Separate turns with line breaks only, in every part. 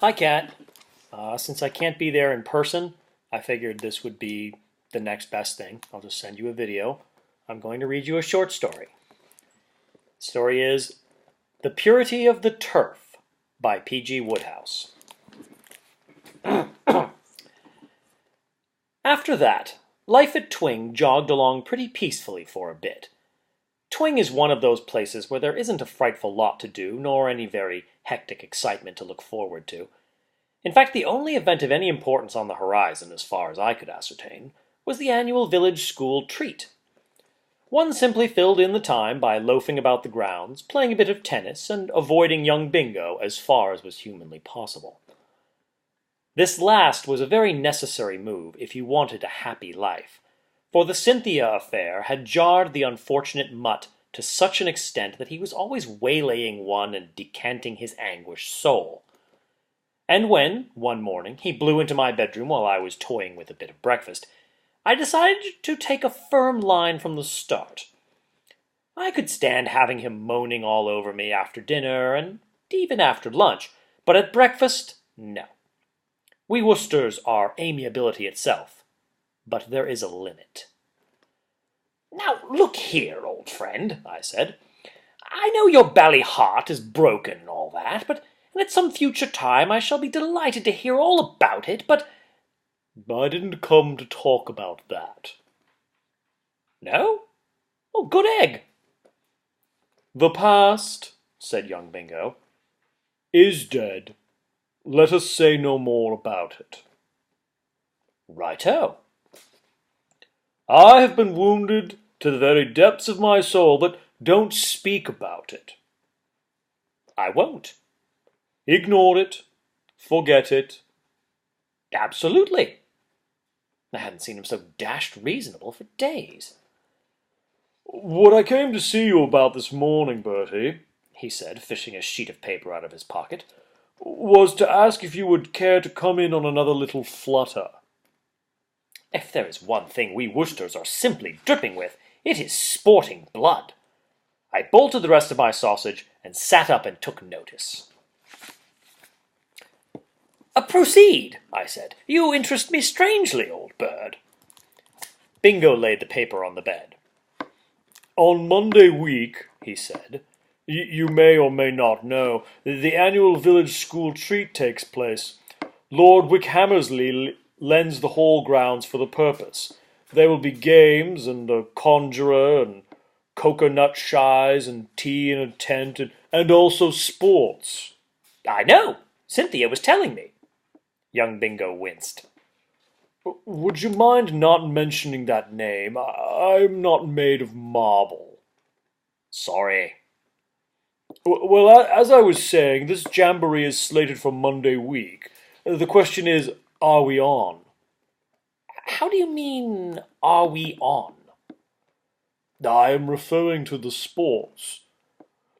Hi, Kat. Since I can't be there in person, I figured this would be the next best thing. I'll just send you a video. I'm going to read you a short story. The story is The Purity of the Turf by P.G. Wodehouse. After that, life at Twing jogged along pretty peacefully for a bit. Twing is one of those places where there isn't a frightful lot to do, nor any very hectic excitement to look forward to. In fact, the only event of any importance on the horizon, as far as I could ascertain, was the annual village school treat. One simply filled in the time by loafing about the grounds, playing a bit of tennis, and avoiding young Bingo as far as was humanly possible. This last was a very necessary move if you wanted a happy life, for the Cynthia affair had jarred the unfortunate mutt to such an extent that he was always waylaying one and decanting his anguished soul. And when, one morning, he blew into my bedroom while I was toying with a bit of breakfast, I decided to take a firm line from the start. I could stand having him moaning all over me after dinner and even after lunch, but at breakfast, no. We Worcesters are amiability itself, but there is a limit. "Now, look here, old friend," I said. "I know your bally heart is broken and all that, and at some future time I shall be delighted to hear all about it, but—" "I didn't come to talk about that." "No? Oh, good egg." "The past," said young Bingo, "is dead. Let us say no more about it." "Righto." "I have been wounded to the very depths of my soul, but don't speak about it." "I won't." "Ignore it. Forget it." "Absolutely." I hadn't seen him so dashed reasonable for days. "What I came to see you about this morning, Bertie," he said, fishing a sheet of paper out of his pocket, "was to ask if you would care to come in on another little flutter." If there is one thing we Worcesters are simply dripping with, it is sporting blood. I bolted the rest of my sausage and sat up and took notice. "Proceed," I said. "You interest me strangely, old bird." Bingo laid the paper on the bed. "On Monday week," he said, "you may or may not know, the annual village school treat takes place. Lord Wickhammersley lends the hall grounds for the purpose. There will be games, and a conjurer, and cocoa-nut shies, and tea in a tent, and also sports." "I know. Cynthia was telling me." Young Bingo winced. "Would you mind not mentioning that name? I'm not made of marble." "Sorry." "Well, as I was saying, this jamboree is slated for Monday week. The question is, are we on?" "How do you mean, are we on?" "I am referring to the sports.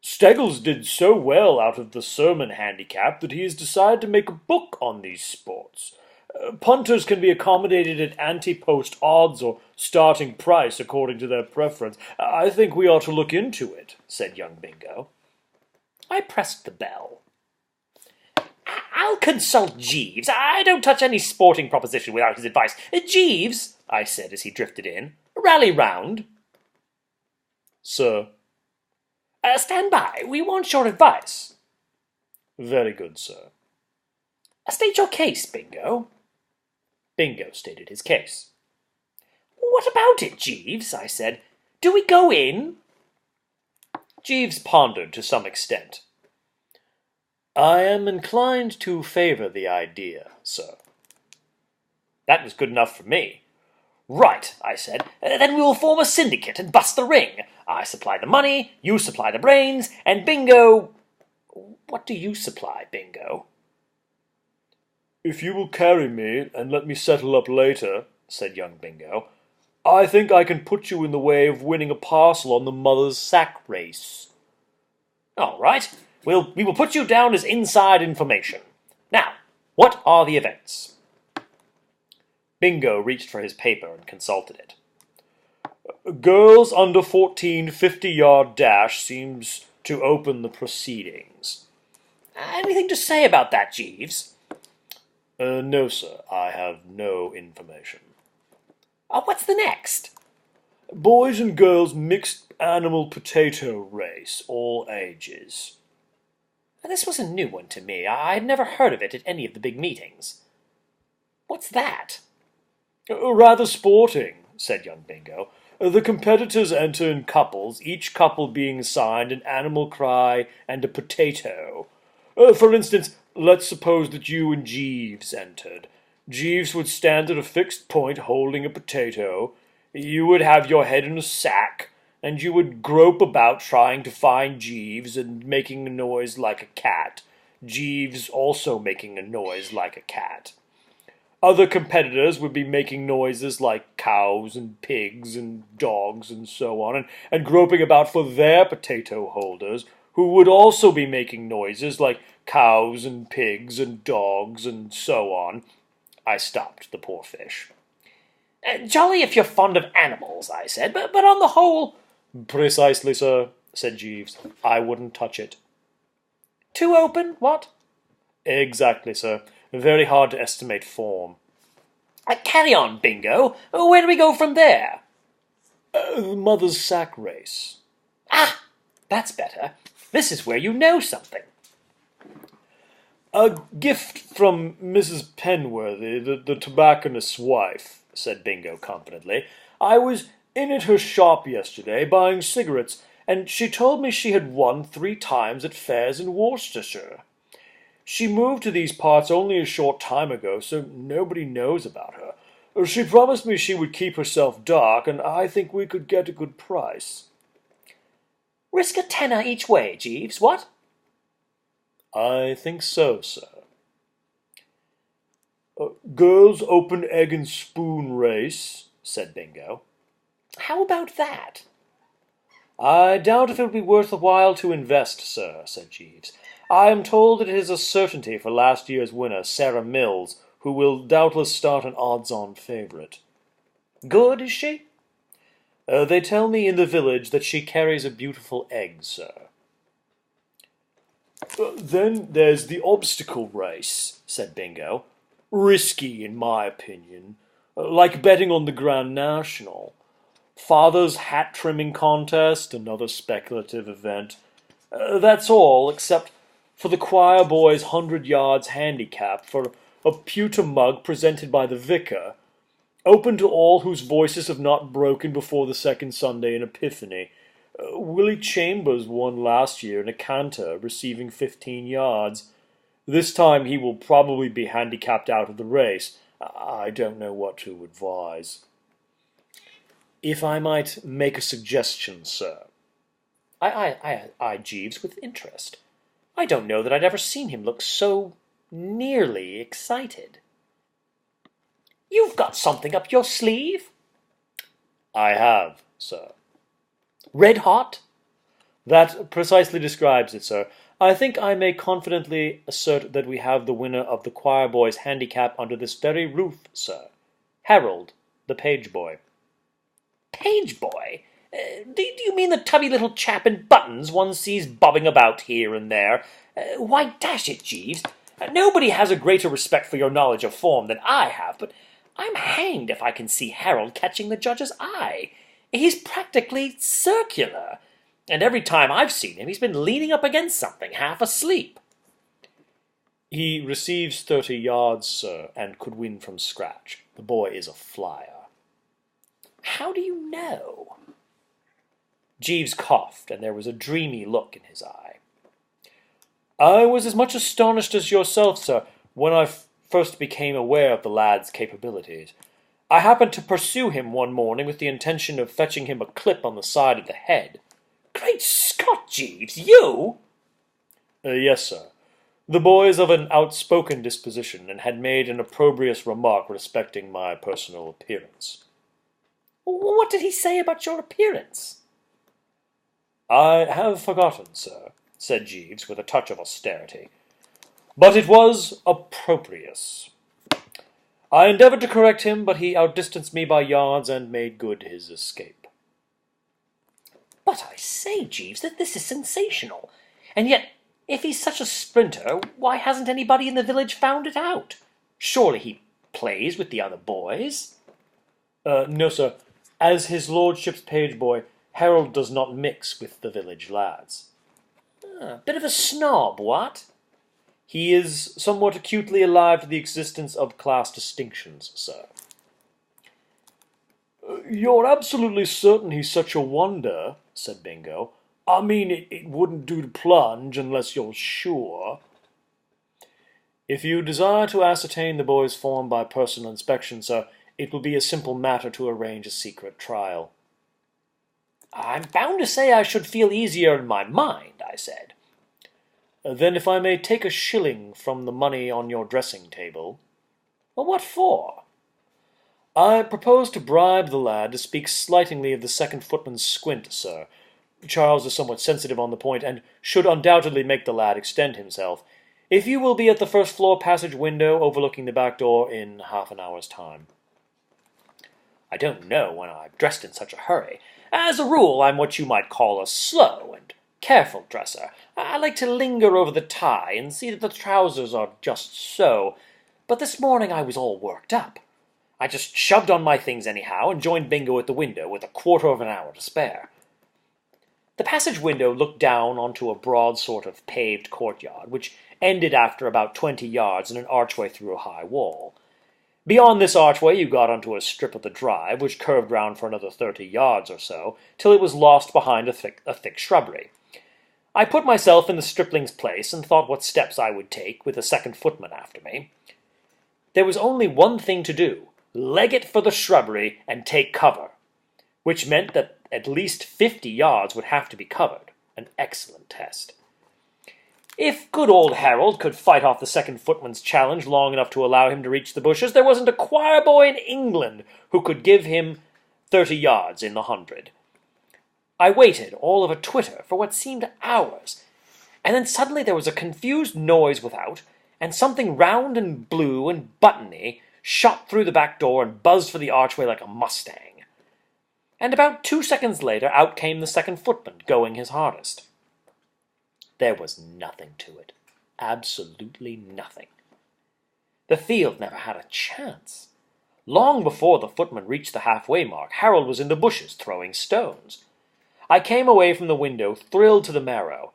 Steggles did so well out of the sermon handicap that he has decided to make a book on these sports. Punters can be accommodated at ante-post odds or starting price according to their preference. I think we ought to look into it," said young Bingo. I pressed the bell. "I'll consult Jeeves. I don't touch any sporting proposition without his advice. Jeeves," I said as he drifted in, "rally round." "Sir?" "Stand by. We want your advice." "Very good, sir." "State your case, Bingo." Bingo stated his case. "What about it, Jeeves?" I said. "Do we go in?" Jeeves pondered to some extent. "I am inclined to favor the idea, sir." That was good enough for me. "Right," I said. "Then we will form a syndicate and bust the ring. I supply the money, you supply the brains, and Bingo—" "What do you supply, Bingo?" "If you will carry me and let me settle up later," said young Bingo, "I think I can put you in the way of winning a parcel on the mother's sack race." "All right. We will put you down as inside information. Now, what are the events?" Bingo reached for his paper and consulted it. "Girls under 14 50-yard dash seems to open the proceedings. Anything to say about that, Jeeves? No, sir. I have no information. What's the next? Boys and girls mixed animal potato race, all ages. This was a new one to me. I'd never heard of it at any of the big meetings. What's that? Rather sporting, said young Bingo. The competitors enter in couples, each couple being assigned an animal cry and a potato. For instance, let's suppose that you and Jeeves entered. Jeeves would stand at a fixed point holding a potato. You would have your head in a sack, and you would grope about trying to find Jeeves and making a noise like a cat. Jeeves also making a noise like a cat. Other competitors would be making noises like cows and pigs and dogs and so on, and groping about for their potato holders, who would also be making noises like cows and pigs and dogs and so on. I stopped the poor fish. Jolly if you're fond of animals, I said, but on the whole... Precisely, sir, said Jeeves. I wouldn't touch it. Too open, what? Exactly, sir. Very hard to estimate form. Carry on, Bingo. Where do we go from there? Mother's sack race. Ah, that's better. This is where you know something. A gift from Mrs. Penworthy, the tobacconist's wife, said Bingo confidently. I was in at her shop yesterday buying cigarettes, and she told me she had won 3 times at fairs in Worcestershire. She moved to these parts only a short time ago, so nobody knows about her. She promised me she would keep herself dark, and I think we could get a good price. Risk a tenner each way, Jeeves, what? I think so, sir. Girls open egg and spoon race, said Bingo. How about that? I doubt if it would be worth the while to invest, sir, said Jeeves. I am told it is a certainty for last year's winner, Sarah Mills, who will doubtless start an odds-on favourite. Good, is she? They tell me in the village that she carries a beautiful egg, sir. Then there's the obstacle race, said Bingo. Risky, in my opinion. Like betting on the Grand National. Father's hat-trimming contest, another speculative event. That's all, except for the choir boy's 100 yards handicap for a pewter mug presented by the vicar, open to all whose voices have not broken before the second Sunday in Epiphany. Willie Chambers won last year in a canter, receiving 15 yards. This time he will probably be handicapped out of the race. I don't know what to advise. If I might make a suggestion, sir. I Jeeves with interest. I don't know that I'd ever seen him look so nearly excited. You've got something up your sleeve? I have, sir. Red hot? That precisely describes it, sir. I think I may confidently assert that we have the winner of the choir boy's handicap under this very roof, sir. Harold, the page boy. Page boy? Do you mean the tubby little chap in buttons one sees bobbing about here and there? Why, dash it, Jeeves, nobody has a greater respect for your knowledge of form than I have, but I'm hanged if I can see Harold catching the judge's eye. He's practically circular, and every time I've seen him, he's been leaning up against something, half asleep. He receives 30 yards, sir, and could win from scratch. The boy is a flyer. How do you know? Jeeves coughed, and there was a dreamy look in his eye. I was as much astonished as yourself, sir, when I first became aware of the lad's capabilities. I happened to pursue him one morning with the intention of fetching him a clip on the side of the head. Great Scott, Jeeves, you? Yes, sir. The boy is of an outspoken disposition, and had made an opprobrious remark respecting my personal appearance. What did he say about your appearance? I have forgotten, sir, said Jeeves, with a touch of austerity. But it was opprobrious. I endeavoured to correct him, but he outdistanced me by yards and made good his escape. But I say, Jeeves, that this is sensational. And yet If he's such a sprinter, why hasn't anybody in the village found it out? Surely he plays with the other boys? No, sir. As his lordship's page boy, Harold does not mix with the village lads. Bit of a snob, what? He is somewhat acutely alive to the existence of class distinctions, sir. You're absolutely certain he's such a wonder, said Bingo. I mean, it wouldn't do to plunge unless you're sure. If you desire to ascertain the boy's form by personal inspection, sir, it will be a simple matter to arrange a secret trial. I'm bound to say I should feel easier in my mind, I said. Then if I may take a shilling from the money on your dressing table. Well, what for? I propose to bribe the lad to speak slightingly of the second footman's squint, sir. Charles is somewhat sensitive on the point, and should undoubtedly make the lad extend himself. If you will be at the first-floor passage window overlooking the back door in half an hour's time. I don't know when I'm dressed in such a hurry. As a rule, I'm what you might call a slow and careful dresser. I like to linger over the tie and see that the trousers are just so. But this morning I was all worked up. I just shoved on my things anyhow and joined Bingo at the window with a quarter of an hour to spare. The passage window looked down onto a broad sort of paved courtyard, which ended after about 20 yards in an archway through a high wall. Beyond this archway you got onto a strip of the drive, which curved round for another 30 yards or so, till it was lost behind a thick shrubbery. I put myself in the stripling's place and thought what steps I would take, with the second footman after me. There was only one thing to do, leg it for the shrubbery and take cover, which meant that at least 50 yards would have to be covered, an excellent test. If good old Harold could fight off the second footman's challenge long enough to allow him to reach the bushes, there wasn't a choir boy in England who could give him 30 yards in the 100. I waited, all of a twitter, for what seemed hours, and then suddenly there was a confused noise without, and something round and blue and buttony shot through the back door and buzzed for the archway like a mustang. And about 2 seconds later out came the second footman, going his hardest. There was nothing to it. Absolutely nothing. The field never had a chance. Long before the footman reached the halfway mark, Harold was in the bushes throwing stones. I came away from the window thrilled to the marrow,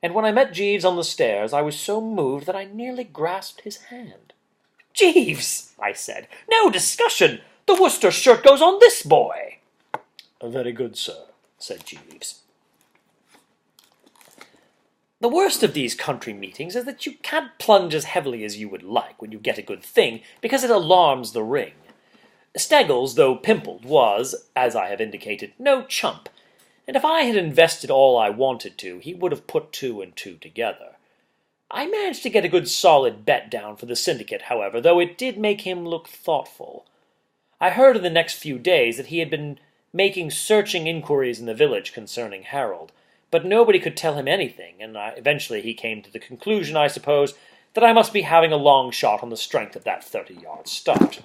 and when I met Jeeves on the stairs I was so moved that I nearly grasped his hand. "Jeeves," I said, "no discussion! The Worcester shirt goes on this boy!" "Very good, sir," said Jeeves. The worst of these country meetings is that you can't plunge as heavily as you would like when you get a good thing, because it alarms the ring. Steggles, though pimpled, was, as I have indicated, no chump, and if I had invested all I wanted to, he would have put 2 and 2 together. I managed to get a good solid bet down for the syndicate, however, though it did make him look thoughtful. I heard in the next few days that he had been making searching inquiries in the village concerning Harold, but nobody could tell him anything, and eventually he came to the conclusion, I suppose, that I must be having a long shot on the strength of that 30-yard start.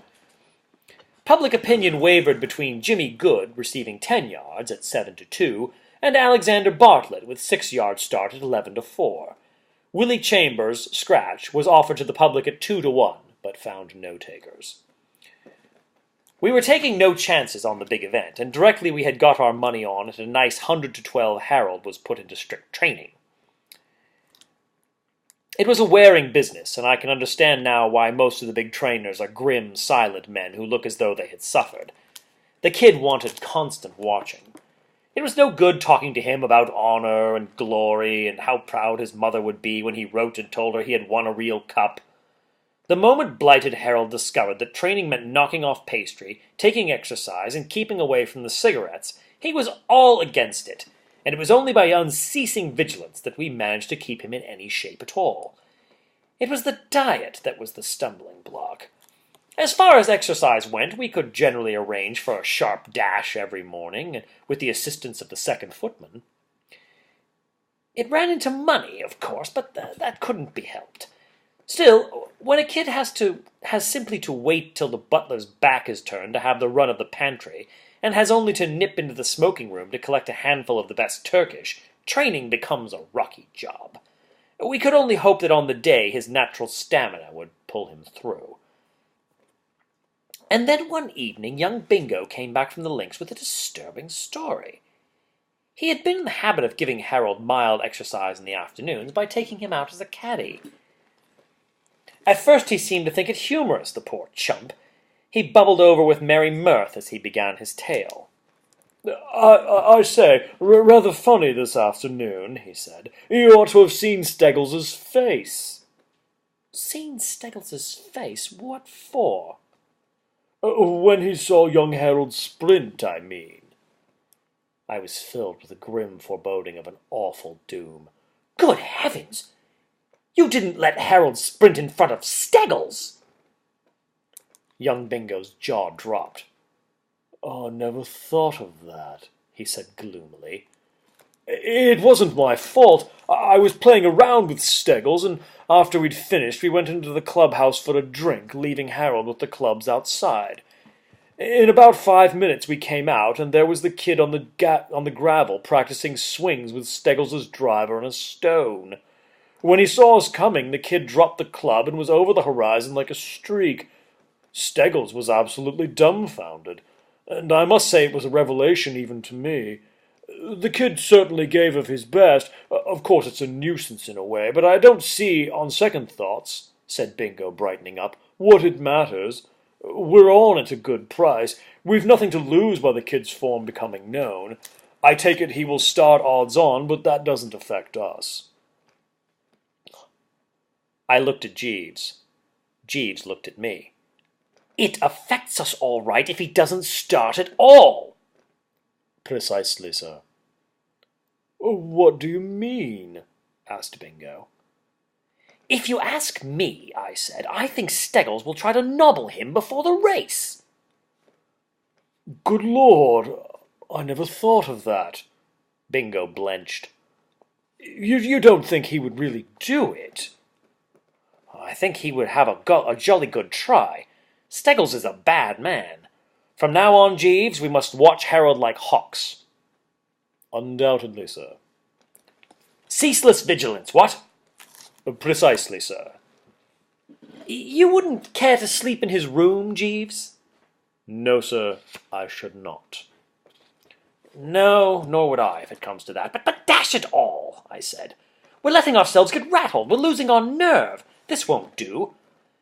Public opinion wavered between Jimmy Good, receiving 10 yards at 7-2, and Alexander Bartlett with 6-yard start at 11-4. Willie Chambers, scratch, was offered to the public at 2-1, but found no takers. We were taking no chances on the big event, and directly we had got our money on it, a nice 100-12 Harold was put into strict training. It was a wearing business, and I can understand now why most of the big trainers are grim, silent men who look as though they had suffered. The kid wanted constant watching. It was no good talking to him about honor and glory and how proud his mother would be when he wrote and told her he had won a real cup. The moment blighted Harold discovered that training meant knocking off pastry, taking exercise, and keeping away from the cigarettes, he was all against it, and it was only by unceasing vigilance that we managed to keep him in any shape at all. It was the diet that was the stumbling block. As far as exercise went, we could generally arrange for a sharp dash every morning, with the assistance of the second footman. It ran into money, of course, but that couldn't be helped. Still, when a kid has simply to wait till the butler's back is turned to have the run of the pantry, and has only to nip into the smoking room to collect a handful of the best Turkish, training becomes a rocky job. We could only hope that on the day his natural stamina would pull him through. And then one evening young Bingo came back from the links with a disturbing story. He had been in the habit of giving Harold mild exercise in the afternoons by taking him out as a caddy. At first he seemed to think it humorous, the poor chump. He bubbled over with merry mirth as he began his tale. I say, rather funny this afternoon, he said. You ought to have seen Steggles's face. Seen Steggles's face? What for? When he saw young Harold sprint, I mean. I was filled with a grim foreboding of an awful doom. Good heavens! You didn't let Harold sprint in front of Steggles! Young Bingo's jaw dropped. I never thought of that, he said gloomily. It wasn't my fault. I was playing around with Steggles, and after we'd finished we went into the clubhouse for a drink, leaving Harold with the clubs outside. In about 5 minutes we came out, and there was the kid on the gravel practicing swings with Steggles' driver and a stone. When he saw us coming, the kid dropped the club and was over the horizon like a streak. Steggles was absolutely dumbfounded, and I must say it was a revelation even to me. The kid certainly gave of his best. Of course it's a nuisance in a way, but I don't see, on second thoughts, said Bingo, brightening up, what it matters. We're on at a good price. We've nothing to lose by the kid's form becoming known. I take it he will start odds on, but that doesn't affect us. I looked at Jeeves. Jeeves looked at me. It affects us all right if he doesn't start at all. Precisely, sir. What do you mean? Asked Bingo. If you ask me, I said, I think Steggles will try to nobble him before the race. Good Lord, I never thought of that. Bingo blenched. You don't think he would really do it? I think he would have a jolly good try. Steggles is a bad man. From now on, Jeeves, we must watch Harold like hawks. Undoubtedly, sir. Ceaseless vigilance, what? Precisely, sir. You wouldn't care to sleep in his room, Jeeves? No, sir, I should not. No, nor would I, if it comes to that. But dash it all, I said. We're letting ourselves get rattled. We're losing our nerve. This won't do.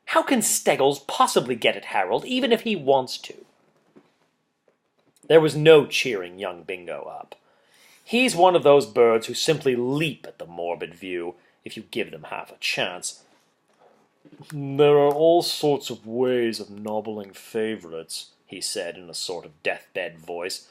How can Steggles possibly get at Harold, even if he wants to? There was no cheering young Bingo up. He's one of those birds who simply leap at the morbid view, if you give them half a chance. There are all sorts of ways of nobbling favourites, he said in a sort of deathbed voice.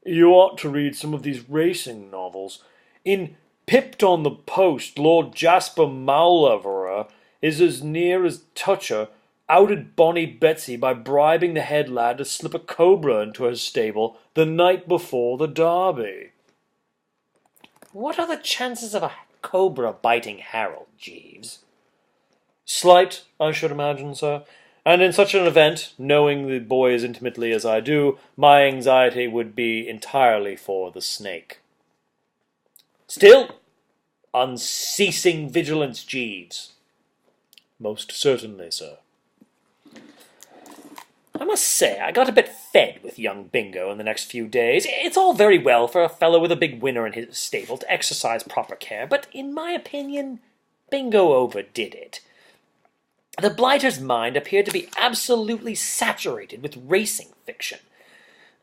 You ought to read some of these racing novels. In Pipped on the Post, Lord Jasper Mauleverer is as near as Toucher outed Bonnie Betsy by bribing the head lad to slip a cobra into her stable the night before the Derby. What are the chances of a cobra biting Harold, Jeeves? Slight, I should imagine, sir. And in such an event, knowing the boy as intimately as I do, my anxiety would be entirely for the snake. Still, unceasing vigilance, Jeeves. Most certainly, sir. I must say, I got a bit fed with young Bingo in the next few days. It's all very well for a fellow with a big winner in his stable to exercise proper care, but in my opinion, Bingo overdid it. The blighter's mind appeared to be absolutely saturated with racing fiction.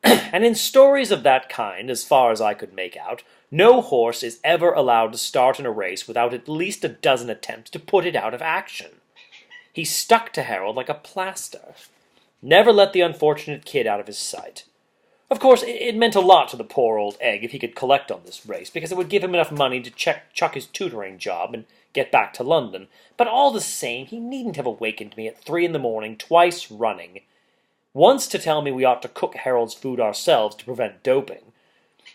And in stories of that kind, as far as I could make out, no horse is ever allowed to start in a race without at least a dozen attempts to put it out of action. He stuck to Harold like a plaster. Never let the unfortunate kid out of his sight. Of course, it meant a lot to the poor old egg if he could collect on this race, because it would give him enough money to chuck his tutoring job and get back to London. But all the same, he needn't have awakened me at 3 a.m, twice running. Once to tell me we ought to cook Harold's food ourselves to prevent doping.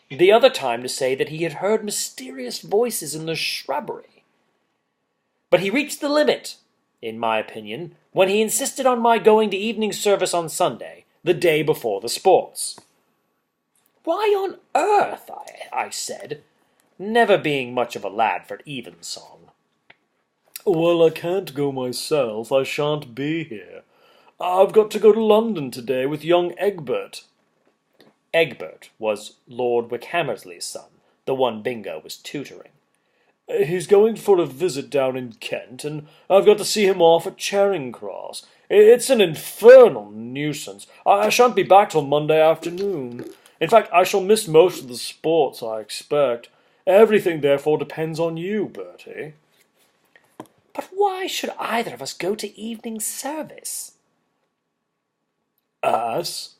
The other time to say that he had heard mysterious voices in the shrubbery. But he reached the limit, in my opinion, when he insisted on my going to evening service on Sunday, the day before the sports. Why on earth, I said, never being much of a lad for evensong. Well, I can't go myself. I shan't be here. I've got to go to London today with young Egbert. Egbert was Lord Wickhammersley's son, the one Bingo was tutoring. He's going for a visit down in Kent, and I've got to see him off at Charing Cross. It's an infernal nuisance. I shan't be back till Monday afternoon. In fact, I shall miss most of the sports, I expect. Everything, therefore, depends on you, Bertie.
But why should either of us go to evening service?
Us?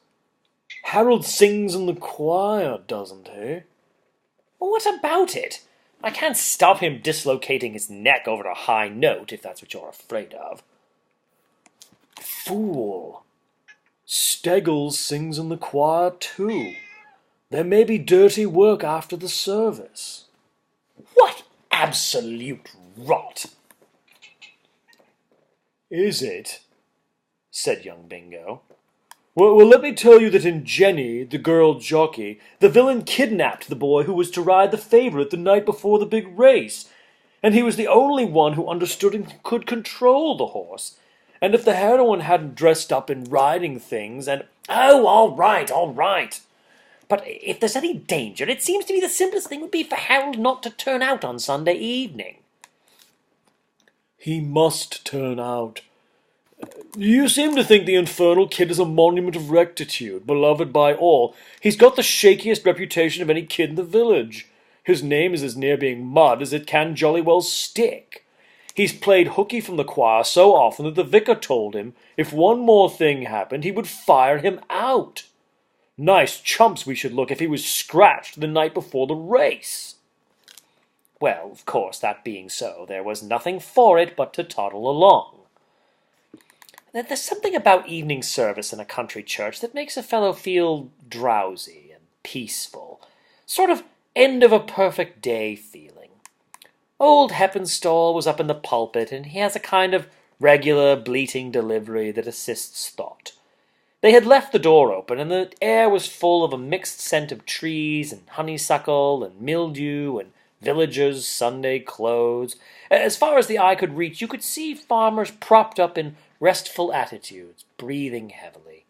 Harold sings in the choir, doesn't he?
Well, what about it? I can't stop him dislocating his neck over a high note, if that's what you're afraid of.
Fool! Steggles sings in the choir too. There may be dirty work after the service.
What absolute rot!
Is it? Said young Bingo. Well, let me tell you that in Jenny, the girl jockey, the villain kidnapped the boy who was to ride the favourite the night before the big race, and he was the only one who understood and could control the horse. And if the heroine hadn't dressed up in riding things and—
Oh, all right. But if there's any danger, it seems to me the simplest thing would be for Harold not to turn out on Sunday evening.
He must turn out. You seem to think the infernal kid is a monument of rectitude, beloved by all. He's got the shakiest reputation of any kid in the village. His name is as near being mud as it can jolly well stick. He's played hooky from the choir so often that the vicar told him if one more thing happened, he would fire him out. Nice chumps we should look if he was scratched the night before the race.
Well, of course, that being so, there was nothing for it but to toddle along. There's something about evening service in a country church that makes a fellow feel drowsy and peaceful. Sort of end of a perfect day feeling. Old Heppenstall was up in the pulpit, and he has a kind of regular bleating delivery that assists thought. They had left the door open, and the air was full of a mixed scent of trees and honeysuckle and mildew and villagers' Sunday clothes. As far as the eye could reach, you could see farmers propped up in restful attitudes, breathing heavily.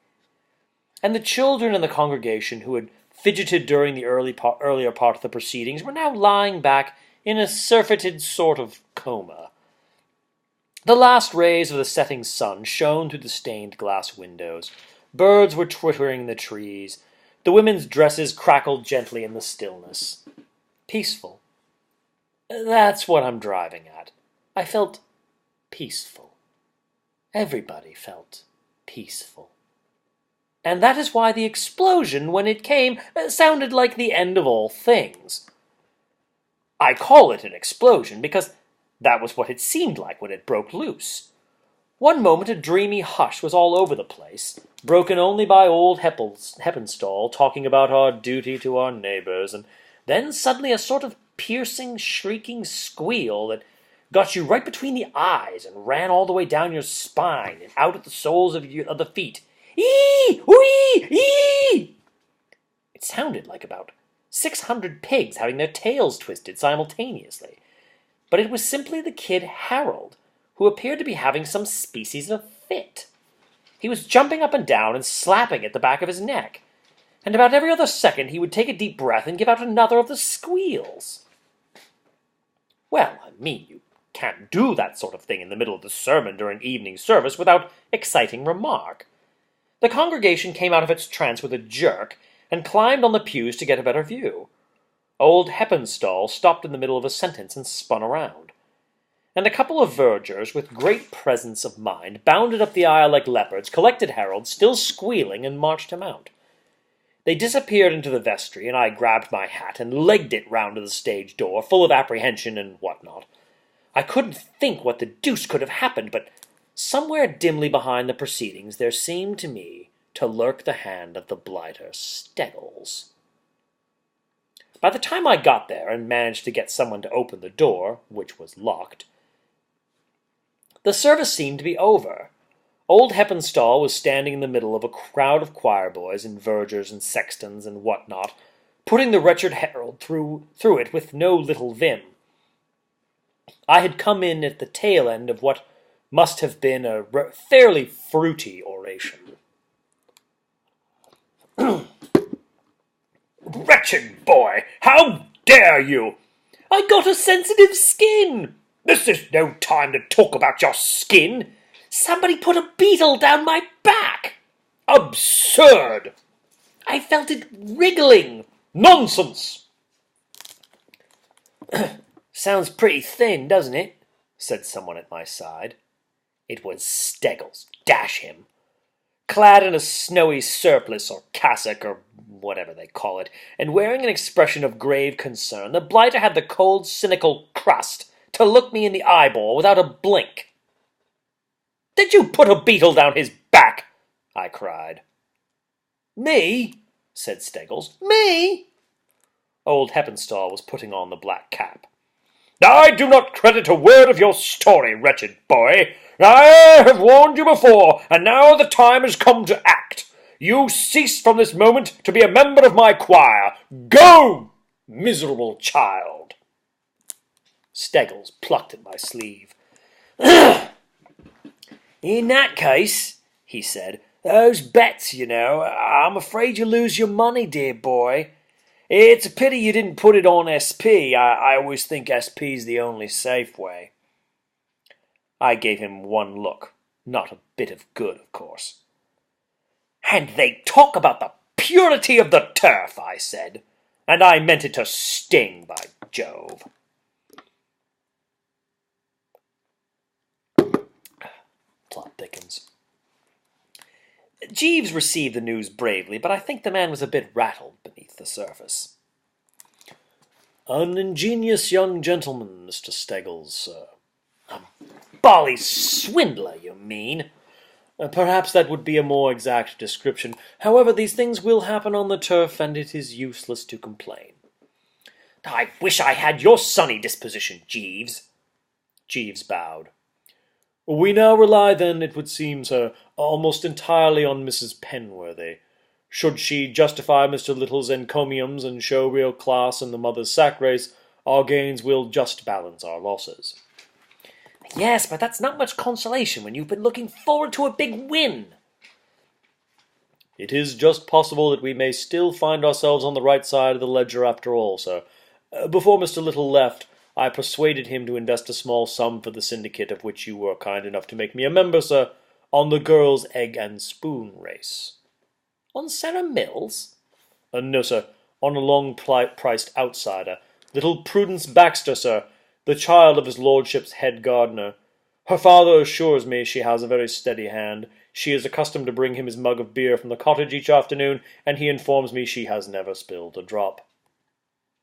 And the children in the congregation who had fidgeted during the earlier part of the proceedings were now lying back in a surfeited sort of coma. The last rays of the setting sun shone through the stained glass windows. Birds were twittering in the trees. The women's dresses crackled gently in the stillness. Peaceful. That's what I'm driving at. I felt peaceful. Everybody felt peaceful. And that is why the explosion, when it came, sounded like the end of all things. I call it an explosion because that was what it seemed like when it broke loose. One moment a dreamy hush was all over the place, broken only by old Heppenstall talking about our duty to our neighbours, and then suddenly a sort of piercing, shrieking squeal that got you right between the eyes and ran all the way down your spine and out at the soles of the feet. Ee! Wee! Ee! It sounded like about 600 pigs having their tails twisted simultaneously. But it was simply the kid Harold, who appeared to be having some species of fit. He was jumping up and down and slapping at the back of his neck, and about every other second he would take a deep breath and give out another of the squeals. Well, I mean, you can't do that sort of thing in the middle of the sermon during evening service without exciting remark. The congregation came out of its trance with a jerk and climbed on the pews to get a better view. Old Heppenstall stopped in the middle of a sentence and spun around. And a couple of vergers, with great presence of mind, bounded up the aisle like leopards, collected Harold, still squealing, and marched him out. They disappeared into the vestry, and I grabbed my hat and legged it round to the stage door, full of apprehension and what-not. I couldn't think what the deuce could have happened, but somewhere dimly behind the proceedings there seemed to me to lurk the hand of the blighter Steggles. By the time I got there and managed to get someone to open the door, which was locked, the service seemed to be over. Old Heppenstall was standing in the middle of a crowd of choir boys and vergers and sextons and what-not, putting the wretched Harold through it with no little vim. I had come in at the tail end of what must have been a fairly fruity oration.
Wretched boy! How dare you!
I got a sensitive skin!
This is no time to talk about your skin!
Somebody put a beetle down my back!
Absurd!
I felt it wriggling!
Nonsense!
Sounds pretty thin, doesn't it? Said someone at my side. It was Steggles, dash him. Clad in a snowy surplice or cassock or whatever they call it, and wearing an expression of grave concern, the blighter had the cold, cynical crust to look me in the eyeball without a blink. "Did you put a beetle down his back?" I cried.
"Me?"
said Steggles.
"Me?"
Old Heppenstall was putting on the black cap.
"I do not credit a word of your story, wretched boy. I have warned you before, and now the time has come to act. You cease from this moment to be a member of my choir. Go, miserable child!"
Steggles plucked at my sleeve.
"In that case," he said, "those bets, you know, I'm afraid you lose your money, dear boy. It's a pity you didn't put it on SP. I always think SP's the only safe way."
I gave him one look. Not a bit of good, of course.
"And they talk about the purity of the turf," I said. And I meant it to sting, by Jove.
Plot thickens. Jeeves received the news bravely, but I think the man was a bit rattled beneath the surface.
"An ingenious young gentleman, Mr. Steggles, sir." "A bally swindler, you mean?"
Perhaps that would be a more exact description. However, these things will happen on the turf, and it is useless to complain.
"I wish I had your sunny disposition, Jeeves."
Jeeves bowed.
"We now rely, then, it would seem, sir, almost entirely on Mrs. Penworthy. Should she justify Mr. Little's encomiums and show real class in the mother's sack race, our gains will just balance our losses."
"Yes, but that's not much consolation when you've been looking forward to a big win."
"It is just possible that we may still find ourselves on the right side of the ledger after all, sir. Before Mr. Little left, I persuaded him to invest a small sum for the syndicate of which you were kind enough to make me a member, sir, on the girls' egg and spoon race."
"On Sarah Mills?"
"No, sir, on a long-priced outsider. Little Prudence Baxter, sir, the child of his lordship's head gardener. Her father assures me she has a very steady hand. She is accustomed to bring him his mug of beer from the cottage each afternoon, and he informs me she has never spilled a drop."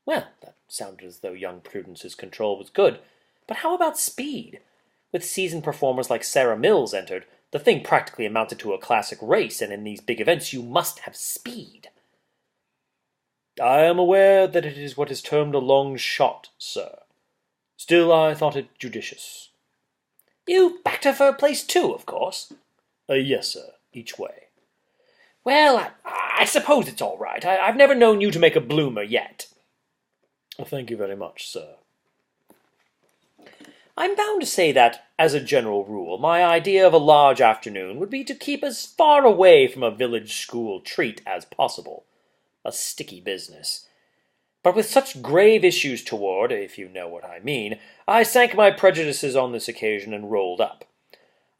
Well, that sounded as though young Prudence's control was good. But how about speed? With seasoned performers like Sarah Mills entered, the thing practically amounted to a classic race, and in these big events you must have speed.
"I am aware that it is what is termed a long shot, sir. Still, I thought it judicious."
"You backed her for a place too, of course?"
Yes, sir, each way."
"Well, I suppose it's all right. I've never known you to make a bloomer yet."
"Thank you very much, sir."
I'm bound to say that, as a general rule, my idea of a large afternoon would be to keep as far away from a village school treat as possible. A sticky business. But with such grave issues toward, if you know what I mean, I sank my prejudices on this occasion and rolled up.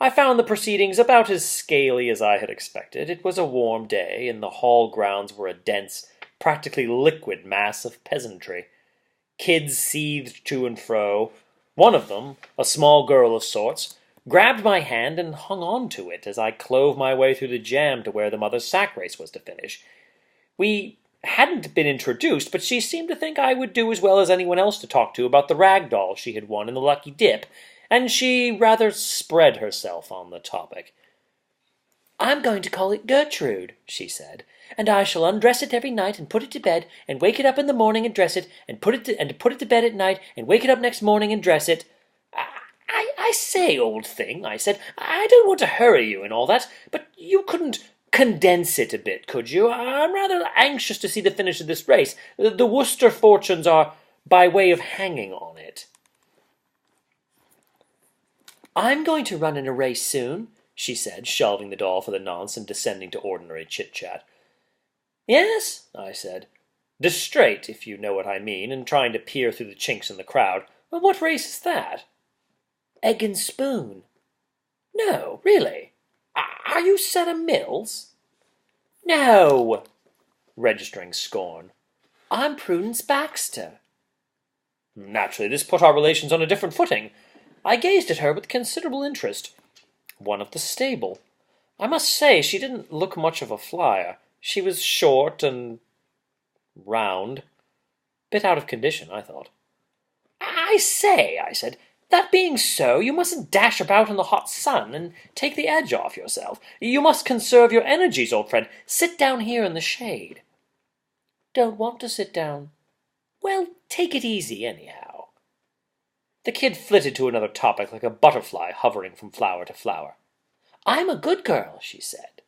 I found the proceedings about as scaly as I had expected. It was a warm day, and the hall grounds were a dense, practically liquid mass of peasantry. Kids seethed to and fro. One of them, a small girl of sorts, grabbed my hand and hung on to it as I clove my way through the jam to where the mother's sack race was to finish. We hadn't been introduced, but she seemed to think I would do as well as anyone else to talk to about the rag doll she had won in the lucky dip, and she rather spread herself on the topic. "I'm going to call it Gertrude," she said, "and I shall undress it every night and put it to bed, and wake it up in the morning and dress it, and put it to bed at night, and wake it up next morning and dress it." I say, old thing," I said, "I don't want to hurry you and all that, but you couldn't condense it a bit, could you? I'm rather anxious to see the finish of this race. The Worcester fortunes are by way of hanging on it." I'm going to run in a race soon, she said, shelving the doll for the nonce and descending to ordinary chit-chat. Yes, I said, distrait, if you know what I mean, and trying to peer through the chinks in the crowd. Well, what race is that? Egg and spoon. No, really? Are you Sarah Mills? No, registering scorn. I'm Prudence Baxter. Naturally, this put our relations on a different footing. I gazed at her with considerable interest. One of the stable. I must say she didn't look much of a flyer. She was short and round. Bit out of condition, I thought. I say, I said, that being so, you mustn't dash about in the hot sun and take the edge off yourself. You must conserve your energies, old friend. Sit down here in the shade. Don't want to sit down. Well, take it easy, anyhow. The kid flitted to another topic like a butterfly hovering from flower to flower. I'm a good girl, she said.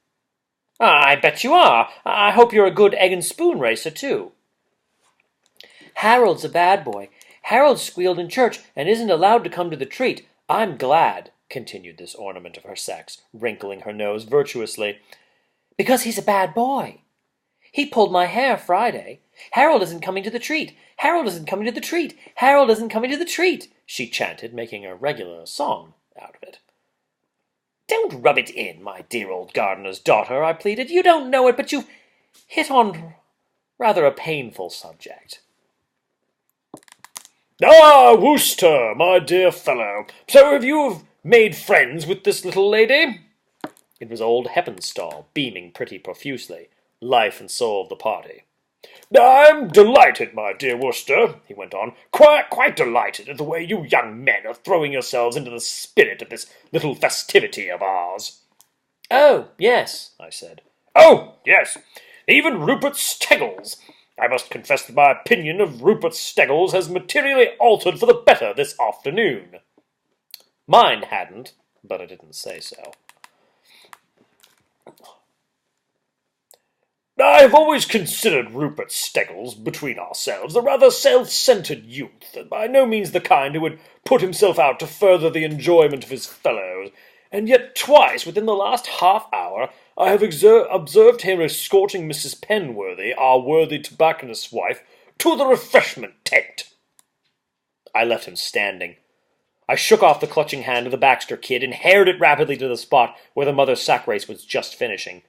I bet you are. I hope you're a good egg and spoon racer, too. Harold's a bad boy. Harold squealed in church and isn't allowed to come to the treat. I'm glad, continued this ornament of her sex, wrinkling her nose virtuously, because he's a bad boy. He pulled my hair Friday. Harold isn't coming to the treat. Harold isn't coming to the treat. Harold isn't coming to the treat, she chanted, making a regular song out of it. Don't rub it in, my dear old gardener's daughter, I pleaded. You don't know it, but you've hit on rather a painful subject.
Ah, Wooster, my dear fellow. So have you made friends with this little lady?
It was old Heppenstall, beaming pretty profusely, life and soul of the party.
I'm delighted, my dear Wooster, he went on, quite delighted at the way you young men are throwing yourselves into the spirit of this little festivity of ours.
Oh, yes, I said.
Oh, yes, even Rupert Steggles. I must confess that my opinion of Rupert Steggles has materially altered for the better this afternoon.
Mine hadn't, but I didn't say so.
I've always considered Rupert Steggles, between ourselves, a rather self-centred youth, and by no means the kind who would put himself out to further the enjoyment of his fellows, and yet twice within the last half-hour I have observed him escorting Mrs. Penworthy, our worthy tobacconist's wife, to the refreshment tent.
I left him standing. I shook off the clutching hand of the Baxter kid and harried it rapidly to the spot where the mother sack race was just finishing.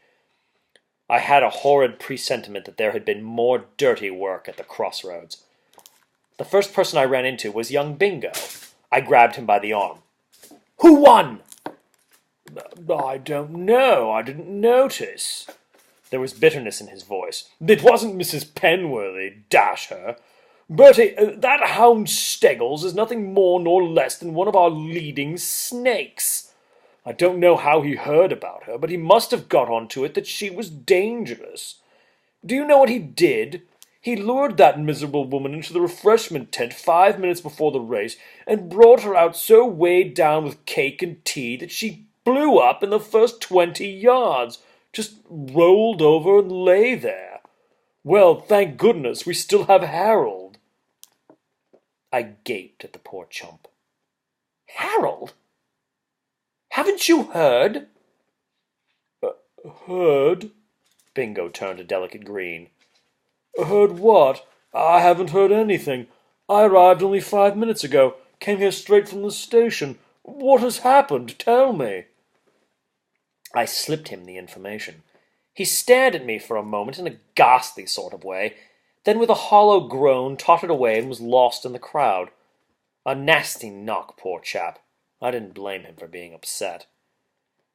I had a horrid presentiment that there had been more dirty work at the crossroads. The first person I ran into was young Bingo. I grabbed him by the arm. Who won?
I don't know. I didn't notice. There was bitterness in his voice. It wasn't Mrs. Penworthy, dash her. Bertie, that hound Steggles is nothing more nor less than one of our leading snakes. I don't know how he heard about her, but he must have got onto it that she was dangerous. Do you know what he did? He lured that miserable woman into the refreshment tent 5 minutes before the race and brought her out so weighed down with cake and tea that she blew up in the first 20 yards, just rolled over and lay there. Well, thank goodness we still have Harold. I gaped at the poor chump. Harold? Haven't you heard? Heard? Bingo turned a delicate green. Heard what? I haven't heard anything. I arrived only 5 minutes ago. Came here straight from the station. What has happened? Tell me. I slipped him the information. He stared at me for a moment in a ghastly sort of way, then with a hollow groan tottered away and was lost in the crowd. A nasty knock, poor chap. I didn't blame him for being upset.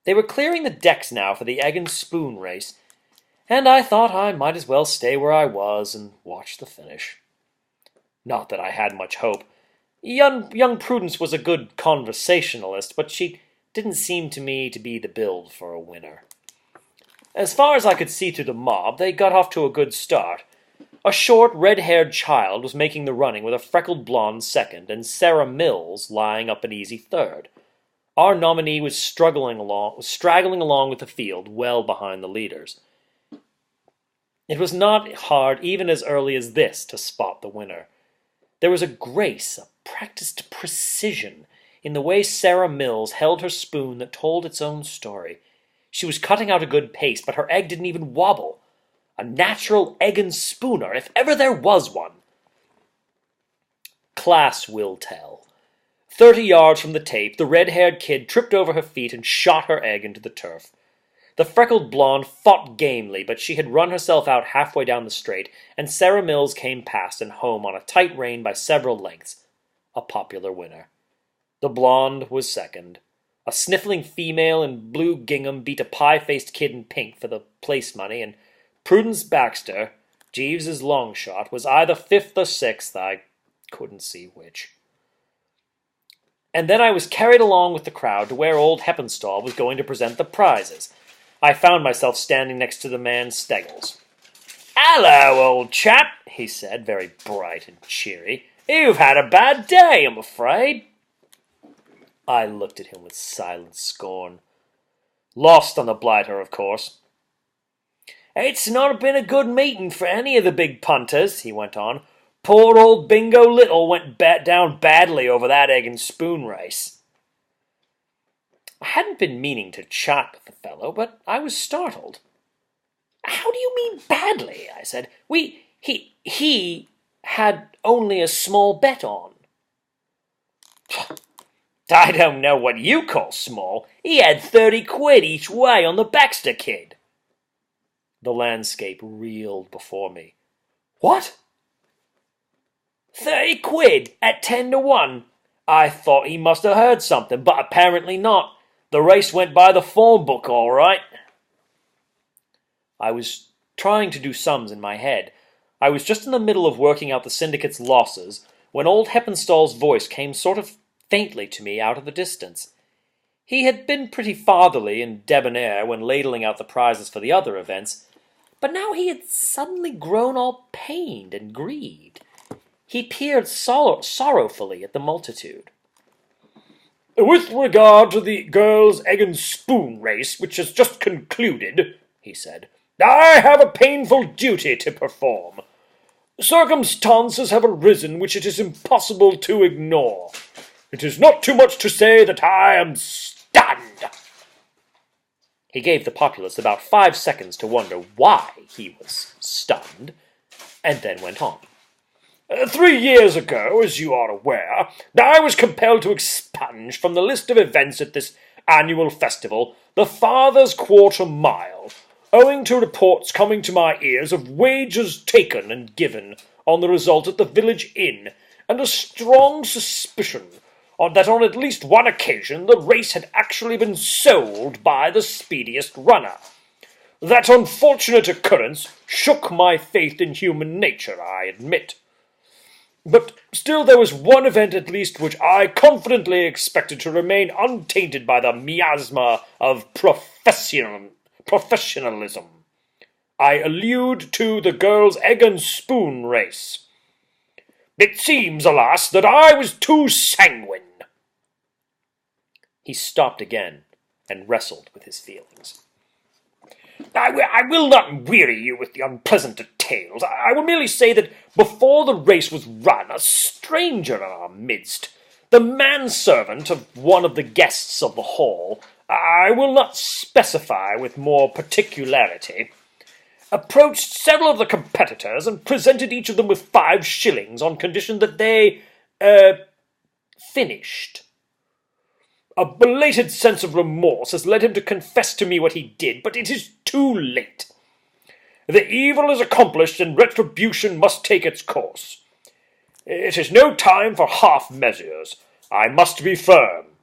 They were clearing the decks now for the egg and spoon race, and I thought I might as well stay where I was and watch the finish. Not that I had much hope. Young Prudence was a good conversationalist, but she didn't seem to me to be the build for a winner. As far as I could see through the mob, they got off to a good start. A short, red-haired child was making the running with a freckled blonde second, and Sarah Mills lying up an easy third. Our nominee was straggling along with the field, well behind the leaders. It was not hard, even as early as this, to spot the winner. There was a grace, a practiced precision
in the way Sarah Mills held her spoon that told its own story. She was cutting out a good paste, but her egg didn't even wobble. A natural egg and spooner, if ever there was one. Class will tell. 30 yards from the tape, the red-haired kid tripped over her feet and shot her egg into the turf. The freckled blonde fought gamely, but she had run herself out halfway down the straight, and Sarah Mills came past and home on a tight rein by several lengths. A popular winner. The blonde was second. A sniffling female in blue gingham beat a pie-faced kid in pink for the place money, and Prudence Baxter, Jeeves's long shot, was either fifth or sixth. I couldn't see which. And then I was carried along with the crowd to where old Heppenstall was going to present the prizes. I found myself standing next to the man Steggles. "Hello, old chap," he said, very bright and cheery. "You've had a bad day, I'm afraid." I looked at him with silent scorn. Lost on the blighter, of course. "It's not been a good meeting for any of the big punters," he went on. "Poor old Bingo Little went down badly over that egg and spoon race." I hadn't been meaning to chat with the fellow, but I was startled. "How do you mean badly?" I said. He had only a small bet on." "I don't know what you call small. He had 30 quid each way on the Baxter kid." The landscape reeled before me. "What?" 30 quid at 10 to 1. I thought he must have heard something, but apparently not. The race went by the form book all right. I was trying to do sums in my head. I was just in the middle of working out the syndicate's losses when old Heppenstall's voice came sort of faintly to me out of the distance. He had been pretty fatherly and debonair when ladling out the prizes for the other events, but now he had suddenly grown all pained and grieved. He peered sorrowfully at the multitude. "With regard to the girls' egg and spoon race, which has just concluded," he said, "I have a painful duty to perform. Circumstances have arisen which it is impossible to ignore. It is not too much to say that I am stunned." He gave the populace about 5 seconds to wonder why he was stunned, and then went on. 3 years ago, as you are aware, I was compelled to expunge from the list of events at this annual festival the Father's Quarter Mile, owing to reports coming to my ears of wagers taken and given on the result at the village inn, and a strong suspicion that on at least one occasion the race had actually been sold by the speediest runner. That unfortunate occurrence shook my faith in human nature, I admit. But still there was one event at least which I confidently expected to remain untainted by the miasma of professionalism. I allude to the girls' egg and spoon race. It seems, alas, that I was too sanguine." He stopped again and wrestled with his feelings. I will not weary you with the unpleasant details. I will merely say that before the race was run, a stranger in our midst, the manservant of one of the guests of the hall, I will not specify with more particularity, approached several of the competitors and presented each of them with 5 shillings on condition that they, finished. A belated sense of remorse has led him to confess to me what he did, but it is too late. The evil is accomplished, and retribution must take its course. It is no time for half measures. I must be firm.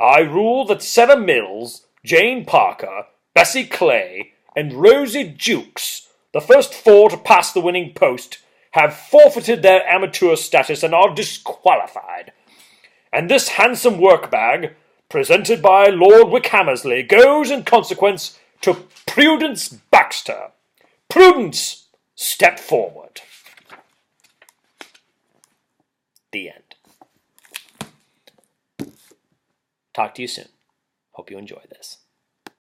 I rule that Sarah Mills, Jane Parker, Bessie Clay, and Rosie Jukes, the first 4 to pass the winning post, have forfeited their amateur status and are disqualified. And this handsome work-bag, presented by Lord Wickhammersley, goes in consequence to Prudence Baxter. Prudence, step forward. The end. Talk to you soon. Hope you enjoy this.